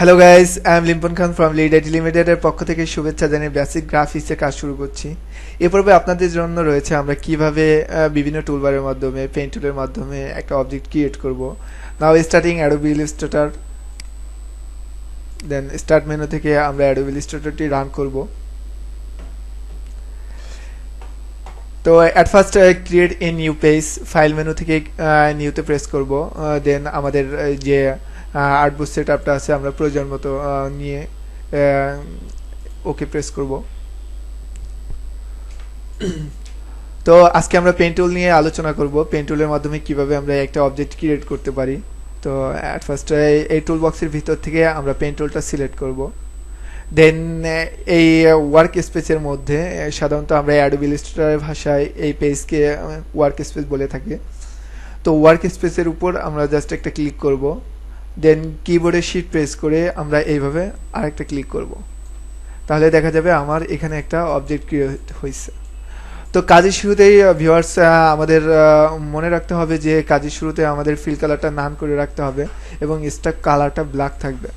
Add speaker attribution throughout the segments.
Speaker 1: Hello guys, I am Limpon Khan from lead IT লিমিটেডের পক্ষ থেকে শুভেচ্ছা জানিয়ে বেসিক গ্রাফিক্সে কাজ শুরু করছি। এ পর্বে আপনাদের জন্য রয়েছে আমরা কিভাবে বিভিন্ন টুলবারের মাধ্যমে পেইন্ট টুলের মাধ্যমে একটা অবজেক্ট ক্রিয়েট করব। Now starting Adobe Illustrator, then start menu থেকে আমরা অ্যাডোবি ইলাস্ট্রেটরটি রান করব। তো at first create a new page, file menu থেকে নিউতে প্রেস করব। দেন আমাদের যে আর্টবুক সেট আপটা আছে আমরা প্রয়োজন মতো নিয়ে ওকে প্রেস করব। তো আজকে আমরা পেইন্ট টুল নিয়ে আলোচনা করব, পেইন্ট টুলের মাধ্যমে কিভাবে আমরা একটা অবজেক্ট ক্রিয়েট করতে পারি। তো অ্যাট ফার্স্ট এই টুল বক্সের ভিতর থেকে আমরা পেইন্ট টুলটা সিলেক্ট করব। দেন এই ওয়ার্ক স্পেসের মধ্যে সাধারণত আমরা অ্যাডোবি ইলাস্ট্রেটরের ভাষায় এই পেজকে ওয়ার্ক স্পেস বলে থাকি। তো ওয়ার্ক স্পেসের উপর আমরা জাস্ট একটা ক্লিক করব। দেন কিবোর্ডে শিফট প্রেস করে আমরা এইভাবে আরেকটা ক্লিক করব। তাহলে দেখা যাবে আমার এখানে একটা অবজেক্ট ক্রিয়েট হয়েছে। তো কাজের শুরুতেই ভিউয়ার্স আমাদের মনে রাখতে হবে যে কাজের শুরুতে আমাদের ফিল কালারটা নান করে রাখতে হবে এবং স্টক কালারটা ব্ল্যাক থাকবে।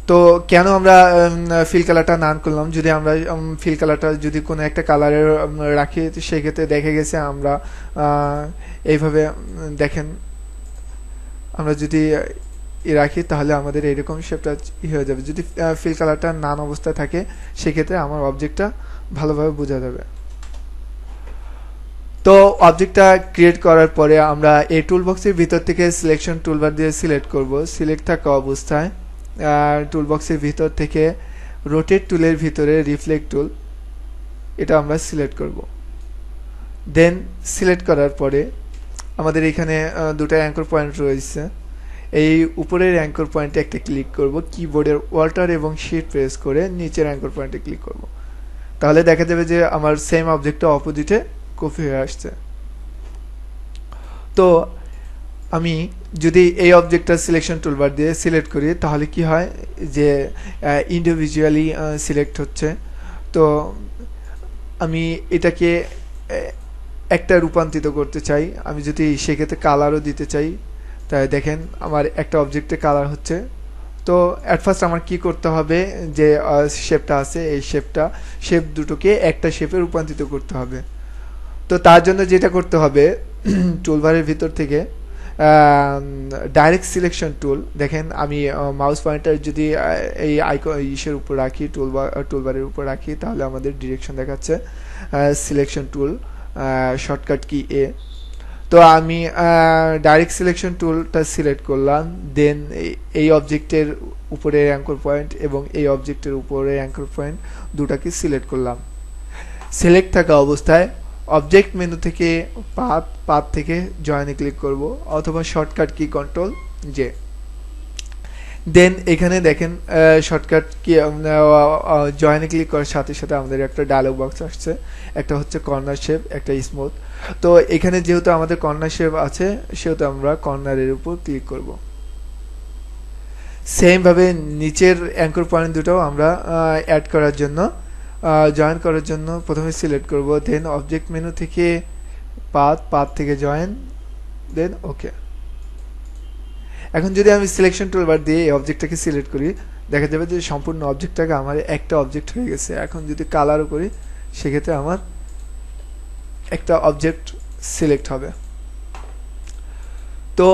Speaker 1: তো কেন আমরা ফিল কালারটা নান করলাম, যদি আমরা ফিল কালারটা যদি কোনো একটা কালারের রাখি সেক্ষেত্রে দেখা গেছে আমরা এইভাবে দেখেন আমরা যদি রাখি তাহলে আমাদের এইরকম শেপটা হয়ে যাবে। যদি ফিল কালারটা নান অবস্থায় থাকে সেক্ষেত্রে আমার অবজেক্টটা ভালোভাবে বোঝা যাবে। তো অবজেক্টটা ক্রিয়েট করার পরে আমরা এই টুল বক্সের ভিতর থেকে সিলেকশন টুলবার দিয়ে সিলেক্ট করব। সিলেক্ট থাকা অবস্থায় টুল বক্সের ভিতর থেকে রোটেট টুলের ভিতরে রিফ্লেক্ট টুল, এটা আমরা সিলেক্ট করব। দেন সিলেক্ট করার পরে আমাদের এখানে দুটো অ্যাঙ্কর পয়েন্ট রয়েছে। এই উপরের অ্যাঙ্কর পয়েন্টে একটা ক্লিক করব, কিবোর্ডের অল্টার এবং শিফট প্রেস করে নিচের অ্যাঙ্কর পয়েন্টে ক্লিক করব। তাহলে দেখা যাবে যে আমার সেম অবজেক্টটা অপোজিটে কপি হয়ে আসছে। তো আমি যদি এই অবজেক্টটা সিলেকশন টুলবার দিয়ে সিলেক্ট করি তাহলে কি হয় যে ইন্ডিভিজুয়ালি সিলেক্ট হচ্ছে। তো আমি এটাকে একটা রূপান্তরিত করতে চাই, আমি যদি সেক্ষেত্রে কালারও দিতে চাই, তাই দেখেন আমার একটা অবজেক্টে কালার হচ্ছে। তো অ্যাট ফার্স্ট আমার কি করতে হবে, যে শেপটা আছে এই শেপ দুটোকে একটা শেপে রূপান্তরিত করতে হবে। তো তার জন্য যেটা করতে হবে টুলবারের ভিতর থেকে ডাইরেক্ট সিলেকশন টুল, দেখেন আমি মাউস পয়েন্টার যদি এই ইসের উপর রাখি, টুলবারের উপর রাখি তাহলে আমাদের ডিরেকশন দেখাচ্ছে। সিলেকশন টুল শর্টকাট কি এ। তো আমি ডাইরেক্ট সিলেকশন টুলটা সিলেক্ট করলাম। দেন এই অবজেক্টের উপরে অ্যাঙ্কর পয়েন্ট এবং এই অবজেক্টের উপরে অ্যাঙ্কর পয়েন্ট দুটাকে সিলেক্ট করলাম। সিলেক্ট থাকা অবস্থায় অবজেক্ট মেনু থেকে পাথ থেকে জয়েনে ক্লিক করব অথবা শর্টকাট কি কন্ট্রোল জে। দেন এখানে দেখেন শর্টকাট কি জয়েনে ক্লিক করার সাথে সাথে আমাদের একটা ডায়লগ বক্স আসছে, একটা হচ্ছে কর্নার শেপ, একটা স্মুথ। তো এখানে যেহেতু আমাদের কর্নার শেপ আছে সেহেতু আমরা কর্নারের উপর ক্লিক করব। সেম ভাবে নিচের অ্যাঙ্কর পয়েন্ট দুটো আমরা অ্যাড করার জন্য জয়েন করার জন্য প্রথমে সিলেক্ট করব। দেন অবজেক্ট মেনু থেকে পাথ থেকে জয়েন, দেন ওকে। এখন যদি আমি সিলেকশন টুলবার দিয়ে এই অবজেক্টটাকে সিলেক্ট করি দেখা যাবে যে সম্পূর্ণ অবজেক্টটাকে আমার একটা অবজেক্ট হয়ে গেছে। এখন যদি কালারও করি সেক্ষেত্রে আমার একটা অবজেক্ট সিলেক্ট হবে। তো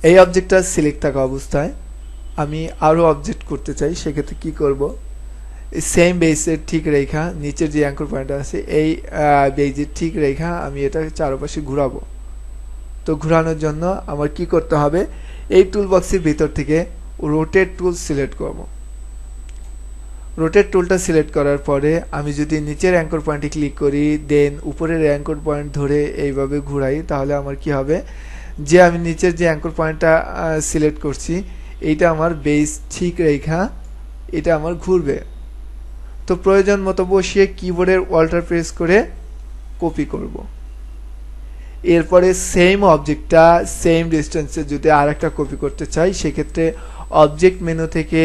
Speaker 1: এই অবজেক্টটা সিলেক্ট থাকা অবস্থায় আমি আরও অবজেক্ট করতে চাই, সেক্ষেত্রে কি করব, সেম বেসের ঠিক রেখা নিচের যে অ্যাঙ্কর পয়েন্ট আছে এই বেজের ঠিক রেখা আমি এটা চারপাশে ঘুরাবো। তো ঘোরানোর জন্য আমার কি করতে হবে, এই টুল বক্সের ভিতর থেকে রোটেট টুল সিলেক্ট করব। রোটেট টুলটা সিলেক্ট করার পরে আমি যদি নিচের অ্যাঙ্কর পয়েন্টে ক্লিক করি দেন উপরের অ্যাঙ্কর পয়েন্ট ধরে এইভাবে ঘুরাই তাহলে আমার কি হবে, যে আমি নিচের যে অ্যাঙ্কর পয়েন্টটা সিলেক্ট করছি এইটা আমার বেস ঠিক রেখা এটা আমার ঘুরবে। তো প্রয়োজন মতো বসিয়ে কিবোর্ডের অল্টার প্রেস করে কপি করব। এরপরে সেম অবজেক্টটা সেম ডিস্টেন্সে যদি আরেকটা কপি করতে চাই সেক্ষেত্রে অবজেক্ট মেনু থেকে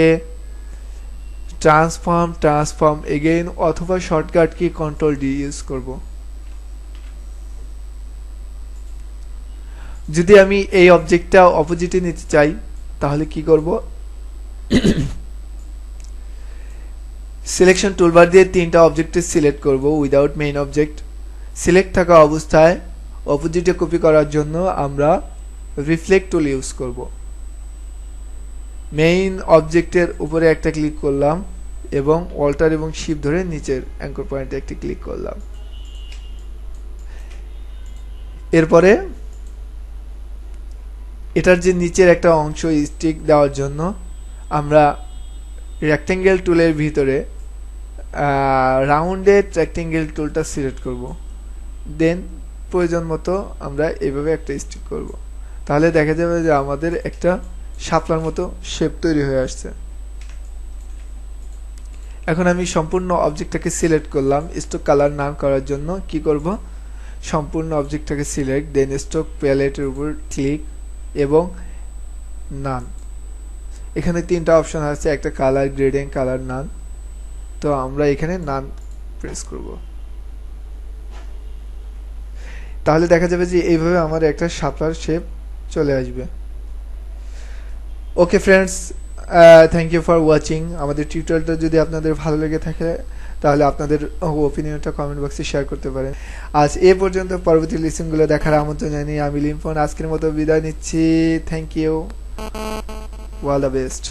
Speaker 1: ট্রান্সফর্ম এগেইন অথবা shortcut key control D use করব। যদি আমি এই অবজেক্টটা অপোজিটে নিতে চাই তাহলে কি করব, সিলেকশন টুলবার দিয়ে তিনটা অবজেক্টে সিলেক্ট করব উইদাউট মেইন অবজেক্ট। সিলেক্ট থাকা অবস্থায় অপোজিটে কপি করার জন্য আমরা রিফ্লেক্ট টুল ইউজ করব। মেইন অবজেক্টের উপরে একটা ক্লিক করলাম এবং অল্টার এবং শিফট ধরে নিচের অ্যাঙ্কর পয়েন্টে একটি ক্লিক করলাম। এরপরে এটার যে নিচের একটা অংশ স্টিক দেওয়ার জন্য আমরা রেক্টেঙ্গেল টুলের ভিতরে রাউন্ডেড রেক্টেঙ্গেল টুলটা সিলেক্ট করব। দেন প্রয়োজন মতো আমরা এইভাবে একটা স্টিক করব। তাহলে দেখা যাবে যে আমাদের একটা শাপলার মতো শেপ তৈরি হয়ে আসছে। এখন আমি সম্পূর্ণ অবজেক্টটাকে সিলেক্ট করলাম। স্ট্রোক কালার নান করার জন্য কি করব, সম্পূর্ণ অবজেক্টটাকে সিলেক্ট, দেন স্ট্রোক প্যালেটের উপর ক্লিক এবং নান। এখানে তিনটা অপশন আছে, একটা কালার গ্রেডিয়েন্ট, কালার, নান। তো আমরা এখানে নান প্রেস করব। তাহলে দেখা যাবে যে এইভাবে আমার একটা শাপলার শেপ চলে আসবে। Okay friends, thank you for watching. আমাদের টিউটোরিয়ালটা যদি আপনাদের ভালো লেগে থাকে তাহলে আপনাদের ওপিনিয়নটা কমেন্ট বক্সে শেয়ার করতে পারেন। আজ এ পর্যন্ত, পরবর্তী লেসনগুলো দেখার আমন্ত্রণ জানিয়ে আমি লিম্পন আজকের মতো বিদায় নিচ্ছি। Thank you, all the best.